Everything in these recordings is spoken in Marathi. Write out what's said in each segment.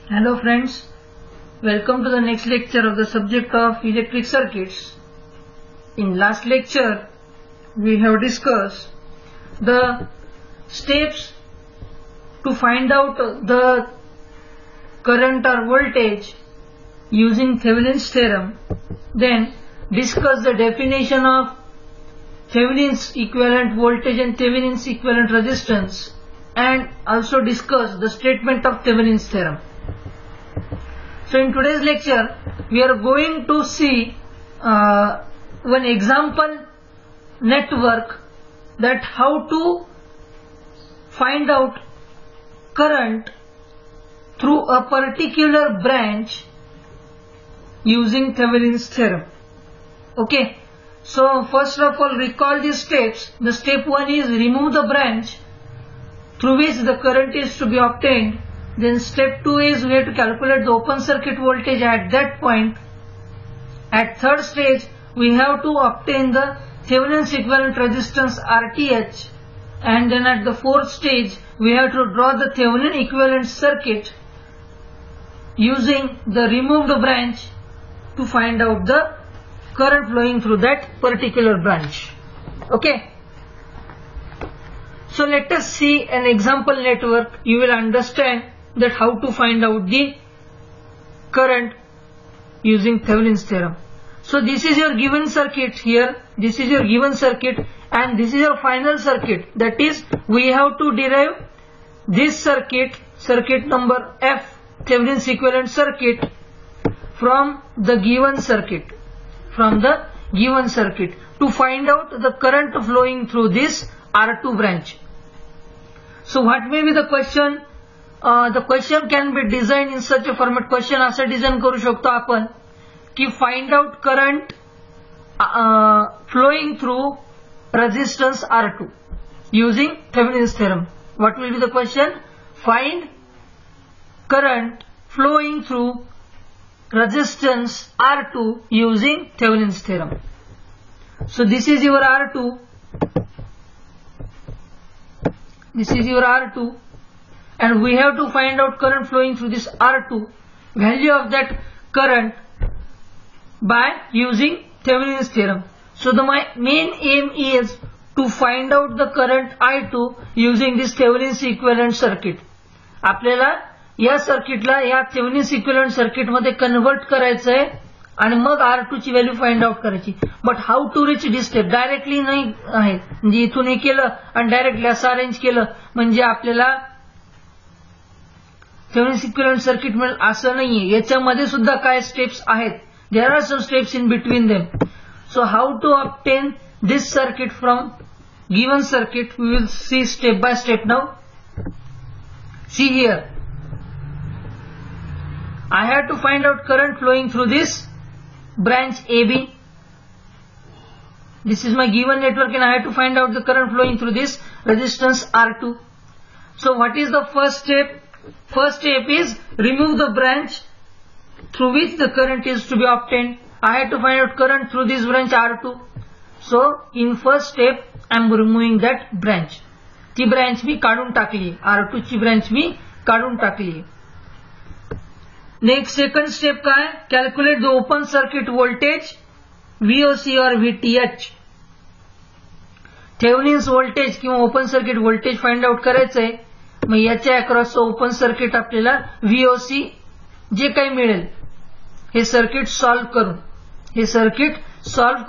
Hello friends, welcome to the next lecture of the subject of electric circuits. In last lecture, we have discussed the steps to find out the current or voltage using Thevenin's theorem, then discuss the definition of Thevenin's equivalent voltage and Thevenin's equivalent resistance, and also discuss the statement of Thevenin's theorem. So in today's lecture, we are going to see one example network, that how to find out current through a particular branch using Thevenin's theorem. Okay, so first of all, recall these steps. The step 1 is remove the branch through which the current is to be obtained. Then step 2 is we have to calculate the open circuit voltage at that point. At third stage, we have to obtain the Thevenin's equivalent resistance RTh, and then at the fourth stage we have to draw the Thevenin equivalent circuit using the removed branch to find out the current flowing through that particular branch. Okay, so let us see an example network. You will understand that how to find out the current using Thevenin's theorem. So this is your given circuit here, this is your given circuit, and this is your final circuit. That is, we have to derive this circuit, circuit number F, Thevenin's equivalent circuit, from the given circuit, to find out the current flowing through this R2 branch. So what may be the question? The question can be designed in such a format. Question असा डिझाइन करू शकतो आपण की find out current flowing through resistance R2 using Thevenin's theorem. What will be the question? Find current flowing through resistance R2 using Thevenin's theorem. So this is your R2. This is your R2. And we have to find out current flowing through this R2, value of that current by using Thevenin's theorem. So my main aim is to find out the current I2 using this Thevenin's equivalent circuit. आपल्याला या सर्किटला या Thevenin's equivalent सर्किट मध्ये कन्वर्ट करायचं आहे आणि मग R2 ची व्हॅल्यू फाइंड आउट करायची. But how to reach this step directly नाही आहे, म्हणजे इथून हे केलं आणि डायरेक्टली असं अरेंज केलं म्हणजे आपल्याला Thevenin's equivalent सर्किट मिळेल असं नाहीये. याच्यामध्ये सुद्धा काय स्टेप्स आहेत, there are some steps in between them. So how to obtain this circuit from given circuit, we will see step by step now. See here, I have to find out current flowing through this branch AB. This is my given network and I have to find out the current flowing through this resistance R2. So what is the first step? First step is remove the branch through which the current is to be obtained. I have to find out current through this branch R2. So in first step I am removing that branch. ती ब्रांच मी काढून टाकली, R2 ची ब्रांच मी काढून टाकली. नेक्स्ट सेकंड स्टेप काय? Calculate the open circuit voltage VOC or VTH. Thevenin's voltage किंवा open circuit voltage find out करायचंय. मग याच्या अक्रॉस ओपन सर्किट आपल्याला VOC जे काही मिळेल हे सर्किट सॉल्व्ह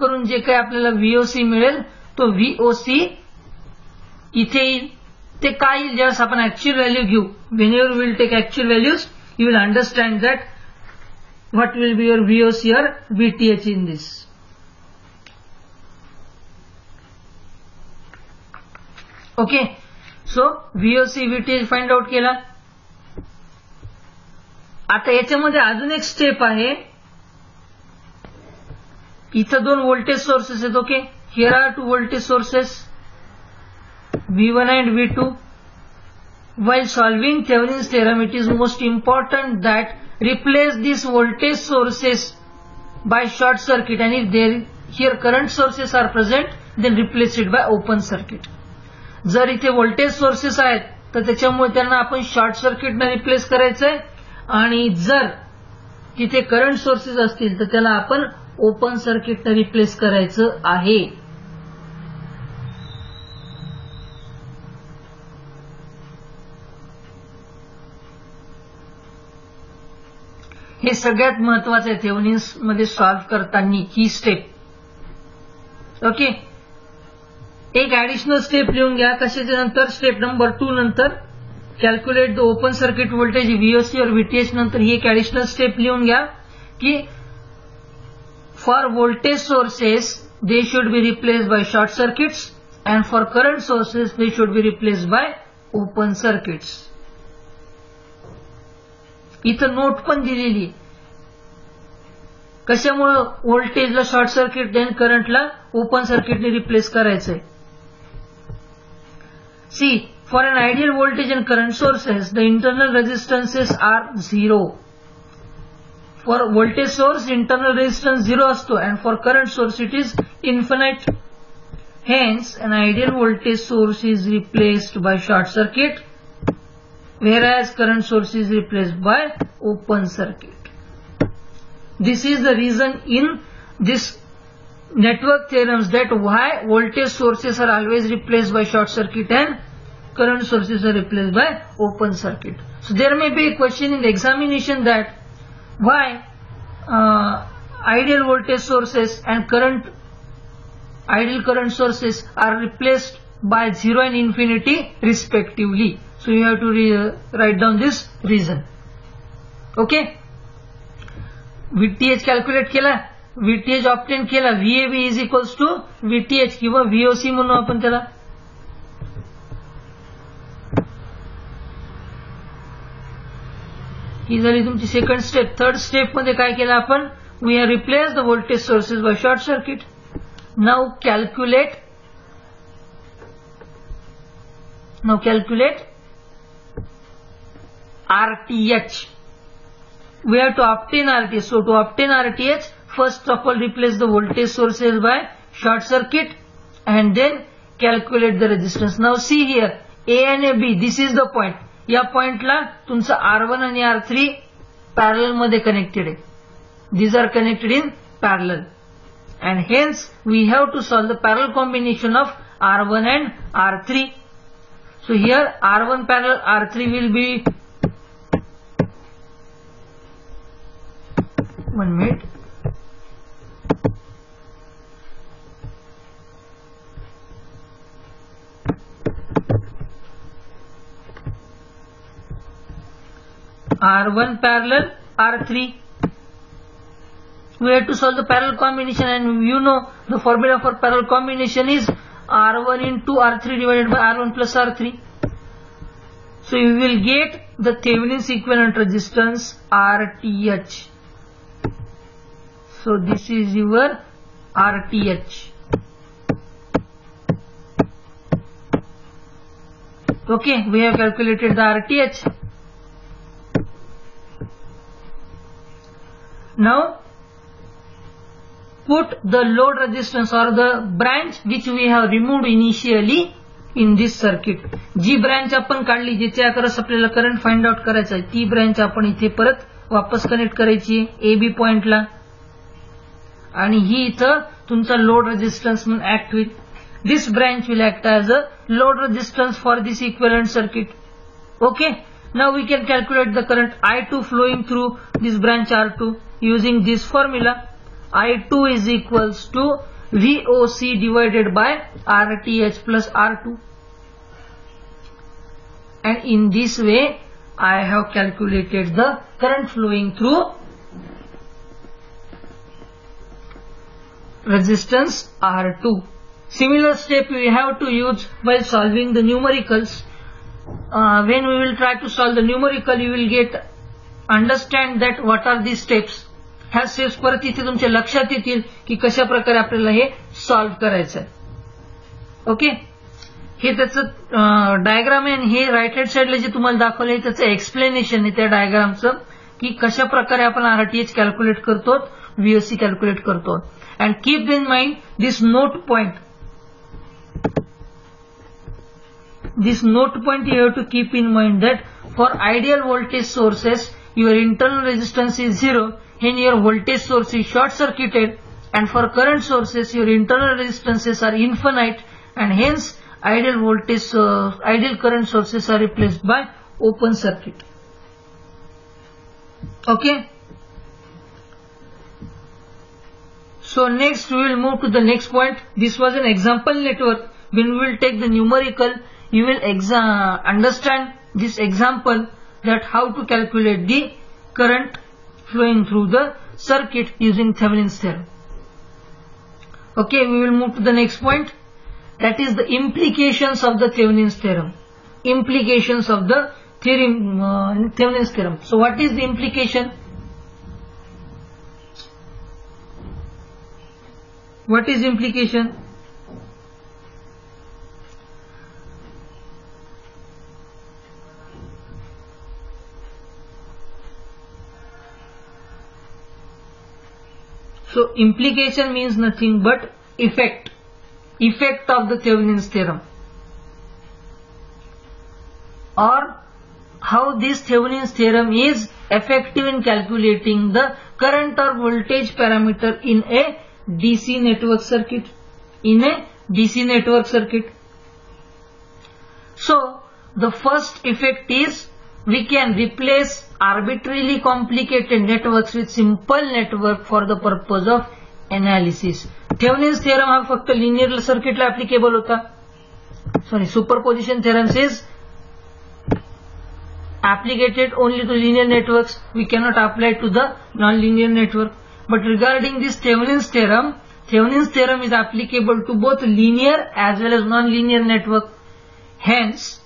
करून जे काही आपल्याला VOC मिळेल तो VOC इथे येईल. ते काय येईल जेव्हा आपण ऍक्च्युअल व्हॅल्यू घेऊ. Whenever will take actual values you will understand that what will be your VOC or VTH in this. Okay, so VOC VTH find out केला. आता याच्यामध्ये अजून एक स्टेप आहे. इथं दोन व्होल्टेज सोर्सेस आहेत. Okay, here are two voltage sources V1 and V2. While solving Thevenin's theorem, it is most important that replace these voltage sources by short circuit, and if there here current sources are present, then replace it by open circuit. जर इथे व्होल्टेज सोर्सेस आहेत तर त्याच्यामुळे त्यांना आपण शॉर्ट सर्किटने रिप्लेस करायचंय आणि जर तिथे करंट सोर्सेस असतील तर त्याला आपण ओपन सर्किटने रिप्लेस करायचं आहे. हे सगळ्यात महत्वाचं आहे थेवेनिन्स मध्ये सॉल्व्ह करताना ही स्टेप. ओके, एक ऍडिशनल स्टेप लिहून घ्या. कशाच्या नंतर? स्टेप नंबर 2 नंतर calculate the open circuit voltage VOC और व्हीटीएच नंतर ही एक ऍडिशनल स्टेप लिहून घ्या की for voltage sources they should be replaced by short circuits and for current sources they should be replaced by open circuits. इथं नोट पण दिलेली कशामुळे व्होल्टेजला शॉर्ट सर्किट आणि करंटला ओपन सर्किटने रिप्लेस करायचंय. See, for an ideal voltage and current sources the internal resistances are 0. For voltage source internal resistance 0 असतो and for current source it is infinite. Hence an ideal voltage source is replaced by short circuit whereas current source is replaced by open circuit. This is the reason in this network theorems that why voltage sources are always replaced by short circuit and current sources are replaced by open circuit. So there may be a question in the examination that why ideal voltage sources and ideal current sources are replaced by 0 and infinity respectively. So you have to write down this reason. Okay. VTH calculate केला, VTH obtain केला, VAB is equals to VTH किंवा VOC म्हणू आपण त्याला. ही झाली तुमची सेकंड स्टेप. थर्ड स्टेप मध्ये काय केलं आपण? We have replace the voltage sources by short circuit. Now calculate RTH. We have to obtain RTH. So to obtain RTH, first of all replace the voltage sources by short circuit and then calculate the resistance. Now see here, A and B, this is the point. या पॉइंटला तुमचं R1 आणि R3 पॅरलल मध्ये कनेक्टेड आहे. These are connected in parallel and hence we have to solve the parallel combination of R1 and R3. So here R1 parallel R3 will be, one minute, R1 parallel R3. We have to solve the parallel combination and you know the formula for parallel combination is R1 into R3 divided by R1 plus R3. So you will get the Thevenin's equivalent resistance RTH. So this is your RTH. Okay, we have calculated the RTH. Now put the load resistance or the branch which we have removed initially in this circuit. जी ब्रांच आपण काढली जिथे अक्रॉस आपल्याला करंट फाइंड आउट करायचा आहे ती ब्रांच आपण इथे परत वापस कनेक्ट करायची आहे AB पॉइंटला आणि ही इथं तुमचा लोड रेजिस्टन्स म्हणून ऍक्ट होईल. This branch will act as a load resistance for this equivalent circuit. Okay, now we can calculate the current I2 flowing through this branch R2 using this formula. I2 is equals to VOC divided by RTH plus R2. And in this way, I have calculated the current flowing through resistance R2. Similar step we have to use while solving the numericals. When we will try to solve the numerical, you will understand that what are these steps. ह्या स्टेप्स परत इथे तुमच्या लक्षात येतील की कशा प्रकारे आपल्याला हे सॉल्व्ह करायचं आहे. ओके, हे त्याचं डायग्राम आहे आणि हे राईट हँड साइडला जे तुम्हाला दाखवलं आहे त्याचं एक्सप्लेनेशन आहे त्या डायग्रामचं की कशा प्रकारे आपण RTH कॅल्क्युलेट करतो, VOC कॅल्क्युलेट करतो. And keep in mind this note point. This note point you have to keep in mind that for ideal voltage sources your internal resistance is 0, and your voltage source is short circuited, and for current sources your internal resistances are infinite, and hence ideal current sources are replaced by open circuit. Okay. So next we will move to the next point. This was an example network. When we will take the numerical, you will understand this example, that how to calculate the current flowing through the circuit using Thevenin's theorem. Okay, we will move to the next point, that is the implications of the Thevenin's theorem. Implications of the Thevenin's theorem. So what is the implication? What is implication? So implication means nothing but effect of the Thevenin's theorem, or how this Thevenin's theorem is effective in calculating the current or voltage parameter in a DC network circuit. So the first effect is we can replace arbitrarily complicated networks with simple network for the purpose of analysis. Thevenin's theorem हा फक्त linear circuit ला applicable होता. Superposition theorem is applied only to linear networks. We cannot apply it to the non-linear network. But regarding this Thevenin's theorem is applicable to both linear as well as non-linear network. Hence,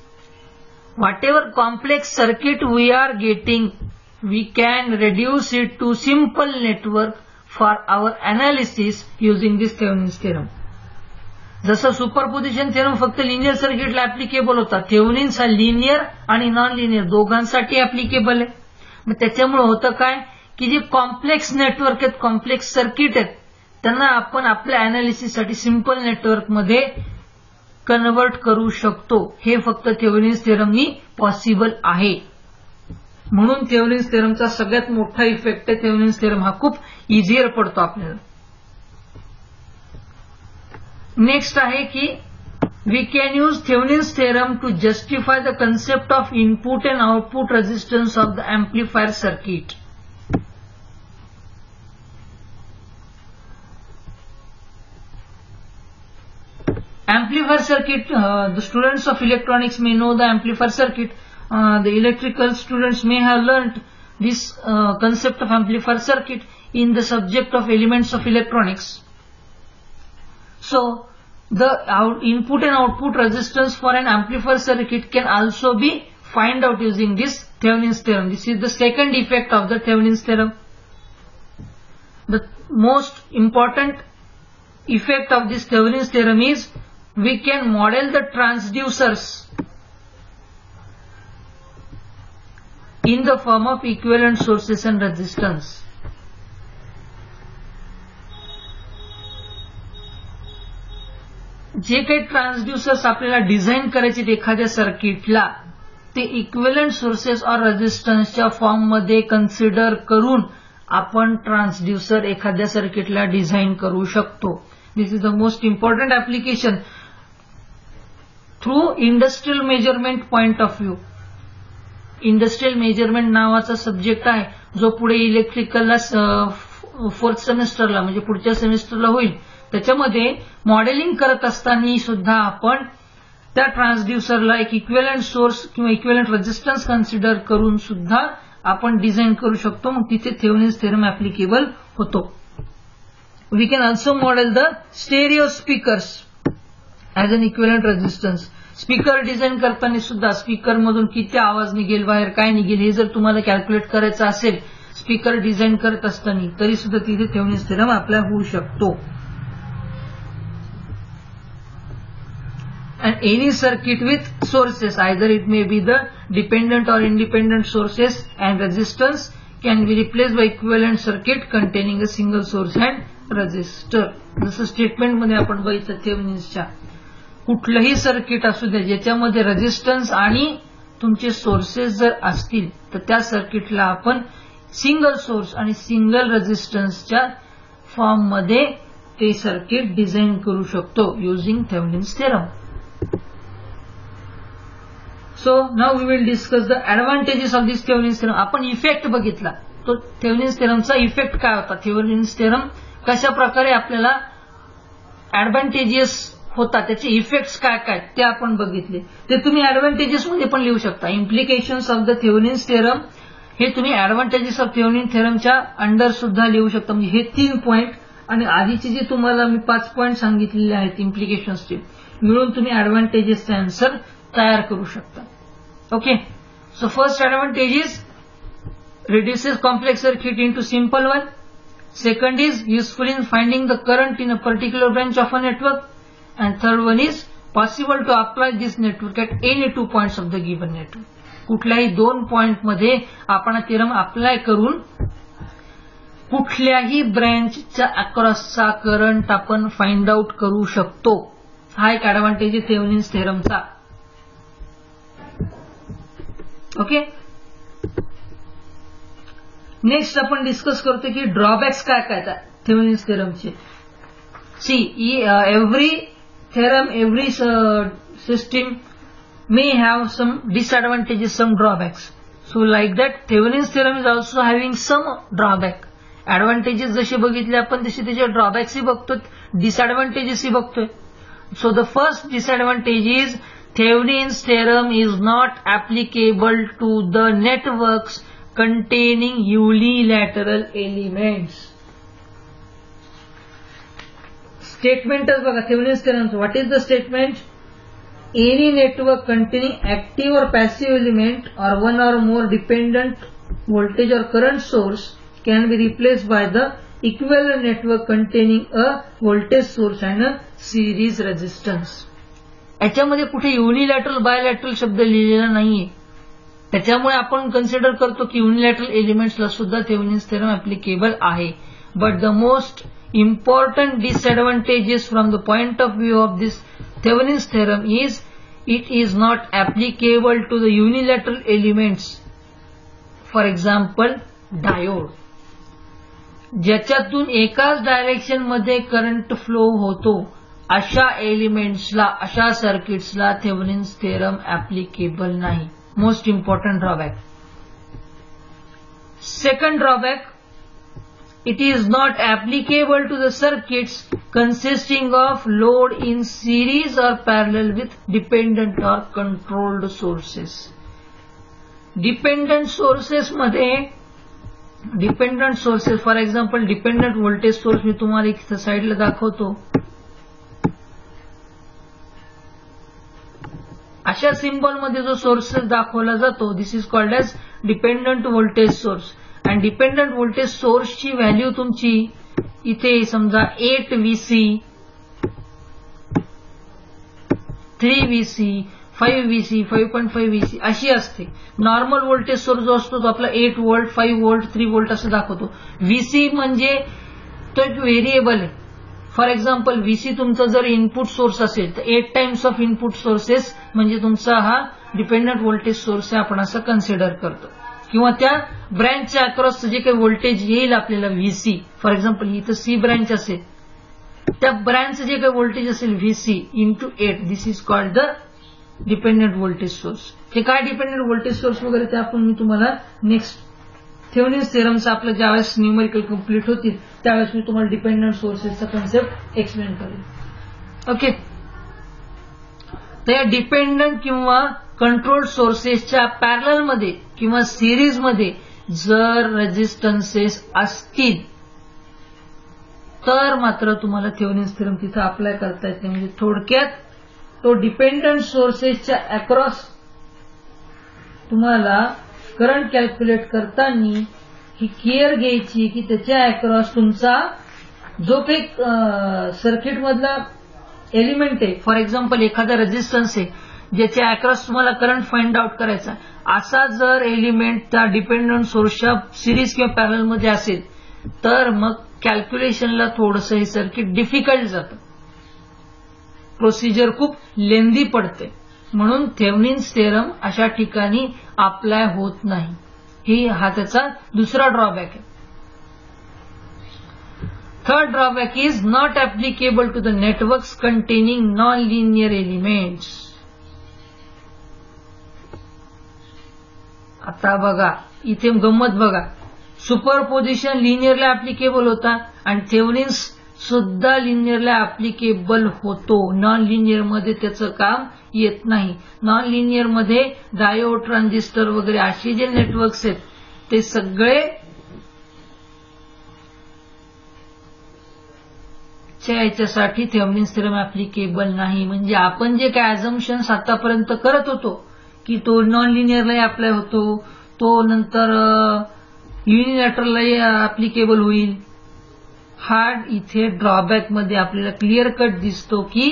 whatever complex circuit we are getting, we can reduce it to simple network for our analysis using this Thevenin's theorem. जसं सुपरपोजिशन थेरम फक्त लिनियर सर्किटला ऍप्लिकेबल होता, थेव्हनिन्स हा लिनियर आणि नॉन लिनियर दोघांसाठी ऍप्लिकेबल आहे. मग त्याच्यामुळे होतं काय की जे कॉम्प्लेक्स नेटवर्क आहेत, कॉम्प्लेक्स सर्किट आहेत, त्यांना आपण आपल्या अनालिसिससाठी सिंपल नेटवर्क मध्ये कन्वर्ट करू शकतो. हे फक्त थेव्हनिन्स थेरमनी पॉसिबल आहे. म्हणून थेव्हनिन्स थेरमचा सगळ्यात मोठा इफेक्ट आहे. थेव्हनिन्स थेरम हा खूप इझियर पडतो आपल्याला. नेक्स्ट आहे की we can use Thevenin's theorem to justify the concept of input and output resistance of the amplifier circuit. Amplifier circuit, the students of electronics may know the amplifier circuit. The electrical students may have learnt this concept of amplifier circuit in the subject of elements of electronics. So, the input and output resistance for an amplifier circuit can also be find out using this Thevenin's theorem. This is the second effect of the Thevenin's theorem. The most important effect of this Thevenin's theorem is we can model the transducers in the form of equivalent sources and resistance. जे काही ट्रान्सड्युसर्स आपल्याला डिझाईन करायचे एखाद्या सर्किटला, ते इक्विव्हॅलंट सोर्सेस और रेझिस्टन्सच्या फॉर्म मध्ये कन्सिडर करून आपण ट्रान्सड्युसर एखाद्या सर्किटला डिझाईन करू शकतो. This is the most important application through industrial measurement point of view. Industrial measurement नावाचा सब्जेक्ट आहे जो पुढे इलेक्ट्रिकलला फोर्थ सेमिस्टरला म्हणजे पुढच्या सेमिस्टरला होईल. त्याच्यामध्ये मॉडेलिंग करत असताना सुद्धा आपण त्या ट्रान्सड्युसरला एक इक्विव्हॅलंट सोर्स किंवा इक्विव्हॅलंट रेझिस्टन्स कन्सिडर करून सुद्धा आपण डिझाईन करू शकतो. मग तिथे थेव्हनिन्स थेरम ऍप्लिकेबल होतो. We can also model the stereo speakers as an equivalent resistance. Speaker design करताना सुद्धा स्पीकर मधून किती आवाज निघेल, बाहेर काय निघेल, हे जर तुम्हाला कॅल्क्युलेट करायचं असेल स्पीकर डिझाईन करत असताना, तरी सुद्धा तिथे थेव्हनिन्स थेरम अप्लाय होऊ शकतो. And any circuit with sources, either it may be the dependent or independent sources and resistance, can be replaced by equivalent circuit containing a single source and resistor. जसं स्टेटमेंट मध्ये आपण बघितलं थेव्हनिन्सच्या, कुठलंही सर्किट असू द्या ज्याच्यामध्ये रेझिस्टन्स आणि तुमचे सोर्सेस जर असतील तर त्या सर्किटला आपण सिंगल सोर्स आणि सिंगल रेझिस्टन्सच्या फॉर्म मध्ये ते सर्किट डिझाइन करू शकतो using Thevenin's theorem. So now we will discuss the advantages of this Thevenin's theorem. आपण इफेक्ट बघितला, तो थेवेनिन्स थेरमचा इफेक्ट काय होता, थेवेनिन्स थेरम कशा प्रकारे आपल्याला ऍडव्हान्टेजेस होता, त्याचे इफेक्ट्स काय काय ते आपण बघितले. ते तुम्ही ऍडव्हान्टेजेस मध्ये पण लिहू शकता. Implications of the Thevenin's theorem हे तुम्ही ऍडव्हान्टेजेस ऑफ थेवेनिन्स थेरमच्या अंडर सुद्धा लिहू शकता. म्हणजे हे 3 पॉइंट आणि आधीचे जे तुम्हाला मी 5 पॉइंट सांगितलेले आहेत इम्प्लिकेशन्सचे मिळून तुम्ही ऍडव्हान्टेजेसचे आन्सर तयार करू शकता. Okay, so first advantage is reduces complex circuit into simple one. Second is useful in finding the current in a particular branch of a network. And third one is possible to apply this network at any 2 points of the given network. कुठल्याही 2 पॉइंट मध्ये आपण थेरम अप्लाय करून कुठल्याही ब्रँचच्या अक्रॉसचा करंट आपण फाइंड आउट करू शकतो. हा एक ऍडव्हान्टेज आहे थेवेनिन्स थेरमचा. ओके, नेक्स्ट आपण डिस्कस करतो की ड्रॉबॅक्स काय काय थेवेनिन्स थेरमचे. See every theorem, every system may have some disadvantages, some drawbacks. So like that Thevenin's theorem is also having some drawback. Advantages जसे बघितले आपण तसे त्याचे ड्रॉबॅक्स ही बघतो, डिसएडव्हान्टेजेस ही बघतोय. So the first disadvantage is Thevenin's theorem is not applicable to the networks containing unilateral elements. Statement बघा Thevenin's theorem. What is the statement? Any network containing active or passive element or one or more dependent voltage or current source can be replaced by the equivalent network containing a voltage source and a series resistance. याच्यामध्ये कुठे युनिलॅटरल बायलॅटरल शब्द लिहिलेला नाहीये. त्याच्यामुळे आपण कन्सिडर करतो की युनिलॅटरल एलिमेंट्सला सुद्धा थेवेनिन्स थेरम ऍप्लिकेबल आहे. But the most important disadvantages from the point of view of this Thevenin's theorem is it is not applicable to the unilateral elements. For example, diode, ज्याच्यातून एकाच डायरेक्शन मध्ये करंट फ्लो होतो अशा एलिमेंट्सला, अशा सर्किट्सला थेवेनिन्स थेरम ऍप्लिकेबल नाही. Most important drawback. Second drawback, it is not applicable to the circuits consisting of load in series or parallel with dependent or controlled sources. Dependent sources मध्ये, dependent sources for example dependent voltage source मी तुम्हाला इथे साइडला दाखवतो. अशा सिंबल मध्ये जो सोर्सेस दाखवला जातो this is called as dependent voltage source. आणि डिपेंडंट व्होल्टेज सोर्सची व्हॅल्यू तुमची इथे समजा 8 VC, 3 VC, 5 VC, 5.5 VC अशी असते. नॉर्मल व्होल्टेज सोर्स जो असतो तो आपला 8 व्होल्ट, 5 व्होल्ट, 3 व्होल्ट असं दाखवतो. VC म्हणजे तो एक व्हेरिएबल आहे. फॉर एक्झाम्पल VC तुमचा जर इनपुट सोर्स असेल तर 8 टाइम्स ऑफ इनपुट सोर्सेस म्हणजे तुमचा हा डिपेंडंट व्होल्टेज सोर्स आहे आपण असं कन्सिडर करतो. किंवा त्या ब्रँचच्या अक्रॉस जे काही व्होल्टेज येईल आपल्याला VC, फॉर एक्झाम्पल इथं C ब्रँच असेल, त्या ब्रँचचं जे काही व्होल्टेज असेल VC into 8 this is called the dependent voltage source. हे काय डिपेंडंट व्होल्टेज सोर्स वगैरे ते आपण मी तुम्हाला नेक्स्ट थेवेनिन्स थेरमचं आपलं ज्यावेळेस न्यूमेरिकल कम्प्लीट होतील त्यावेळेस मी तुम्हाला डिपेंडंट सोर्सेसचा कन्सेप्ट एक्सप्लेन करेन. ओके, तर या डिपेंडंट किंवा कंट्रोल सोर्सेसच्या पॅरलल मध्ये किंवा सिरीज मध्ये जर रेझिस्टन्सेस असतील तर मात्र तुम्हाला थेवेनिन्स थेरम तिथे अप्लाय करता येत नाही. म्हणजे थोडक्यात तो डिपेंडंट सोर्सेसच्या अक्रॉस तुम्हाला करंट कॅल्क्युलेट करताना ही केअर घ्यायची की त्याच्या अक्रॉस तुमचा जो काही सर्किट मधला एलिमेंट आहे, फॉर एक्झाम्पल एखादा रेझिस्टन्स आहे ज्याच्या अक्रॉस तुम्हाला करंट फाइंड आउट करायचा, असा जर एलिमेंट त्या डिपेंडंट सोर्सच्या सिरीज किंवा पॅरलल मध्ये असेल तर मग कॅल्क्युलेशनला थोडंसं हे सर्किट डिफिकल्ट जातं, प्रोसिजर खूप लेंदी पडते. म्हणून थेव्हनिन्स थेरम अशा ठिकाणी अप्लाय होत नाही. हा त्याचा दुसरा ड्रॉबॅक आहे. Third drawback is not applicable to the networks containing non linear elements. आता बघा इथे गंमत बघा, सुपरपोजिशन लिनियरला ऍप्लिकेबल होता आणि थेव्हनिन्स सुद्धा लिनियरला ऍप्लिकेबल होतो. नॉन लिनियर मध्ये त्याचं काम येत नाही. नॉन लिनियर मध्ये डायोड, ट्रान्झिस्टर वगैरे असे जे नेटवर्क्स आहेत ते सगळे याच्यासाठी थेव्हनिन्स थेरम ऍप्लिकेबल नाही. म्हणजे आपण जे काय अझम्पशन्स आतापर्यंत करत होतो की तो नॉन लिनियरला अप्लाय होतो, तो नंतर युनिलॅटरलला ऍप्लिकेबल होईल, हा इथे ड्रॉबॅक मध्ये आपल्याला क्लिअर कट दिसतो की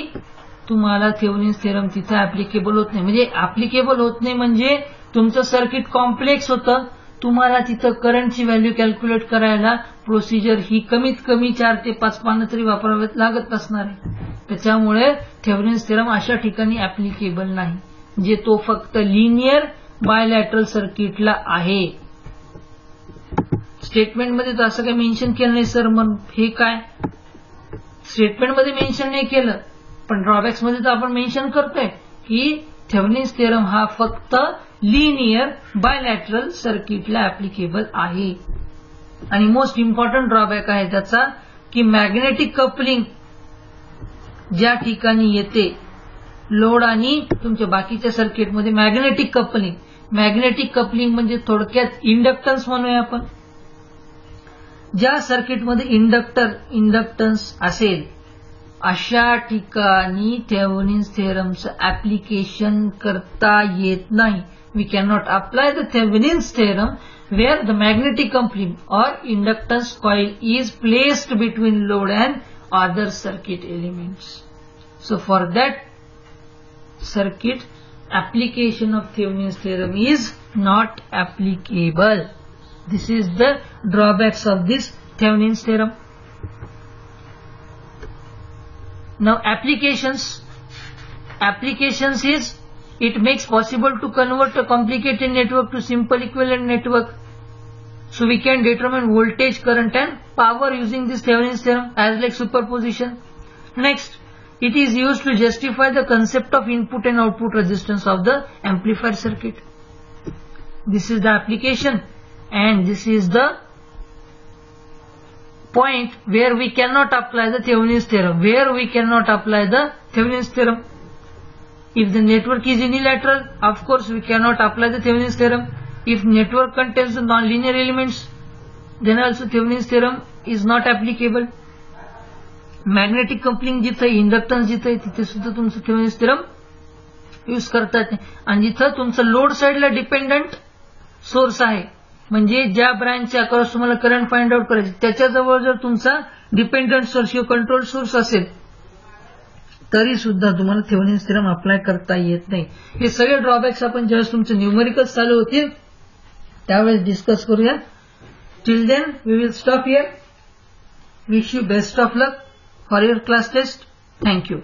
तुम्हाला थेव्हनिन्स थेरम तिथे ऍप्लिकेबल होत नाही. म्हणजे ऍप्लिकेबल होत नाही म्हणजे तुमचं सर्किट कॉम्प्लेक्स होतं, तुम्हाला तिथं करंटची व्हॅल्यू कॅल्क्युलेट करायला प्रोसिजर ही कमीत कमी 4 ते 5 पानं तरी वापरावे लागत असणार आहे. त्याच्यामुळे थेव्हनिन्स थेरम अशा ठिकाणी ऍप्लिकेबल नाही. जे तो फक्त लिनियर बायलॅटरल सर्किटला आहे. स्टेटमेंटमध्ये तर असं काही मेन्शन केलं नाही सर, मग हे काय स्टेटमेंटमध्ये मेन्शन नाही केलं पण ड्रॉबॅक्स मध्ये तर आपण मेन्शन करतोय की थेव्हनिन्स थेरम हा फक्त लिनियर बायलॅटरल सर्किटला ऍप्लिकेबल आहे. आणि मोस्ट इम्पॉर्टंट ड्रॉबॅक आहे त्याचा की मॅग्नेटिक कपलिंग ज्या ठिकाणी येते लोड आणि तुमच्या बाकीच्या सर्किटमध्ये मॅग्नेटिक कपलिंग म्हणजे थोडक्यात इंडक्टन्स म्हणूया आपण. ज्या सर्किटमध्ये इंडक्टन्स असेल अशा ठिकाणी थेव्हनिन्स थेरमचं ऍप्लिकेशन करता येत नाही. We cannot apply the Thevenin's theorem where the magnetic coupling or inductance coil is placed between load and other circuit elements. So for that circuit, application of Thevenin's theorem is not applicable. This is the drawbacks of this Thevenin's theorem. Now applications is it makes possible to convert a complicated network to simple equivalent network. So we can determine voltage, current and power using this Thevenin's theorem as like superposition. Next, it is used to justify the concept of input and output resistance of the amplifier circuit. This is the application and this is the point where we cannot apply the Thevenin's theorem. If the network is unilateral, of course we cannot apply the Thevenin's theorem. If network contains the non-linear elements, then also Thevenin's theorem is not applicable. Magnetic coupling जिथे इंडक्टन्स जिथे तिथे सुद्धा तुमचं Thevenin's theorem यूज करता येते. आणि जिथं तुमचं लोड साइडला डिपेंडंट सोर्स आहे म्हणजे ज्या ब्रांचच्या अक्रॉस तुम्हाला करंट फाइंड आउट करायचे त्याच्याजवळ जर तुमचा डिपेंडंट सोर्स किंवा कंट्रोल सोर्स असेल तरी सुद्धा तुम्हाला थेव्हनिन्स थेरम अप्लाय करता येत नाही. हे सगळे ड्रॉबॅक्स आपण ज्यावेळेस तुमचे न्यूमेरिकल्स चालू होतील त्यावेळेस डिस्कस करूया. Till then we will stop here. Wish you best of luck for your class test. Thank you.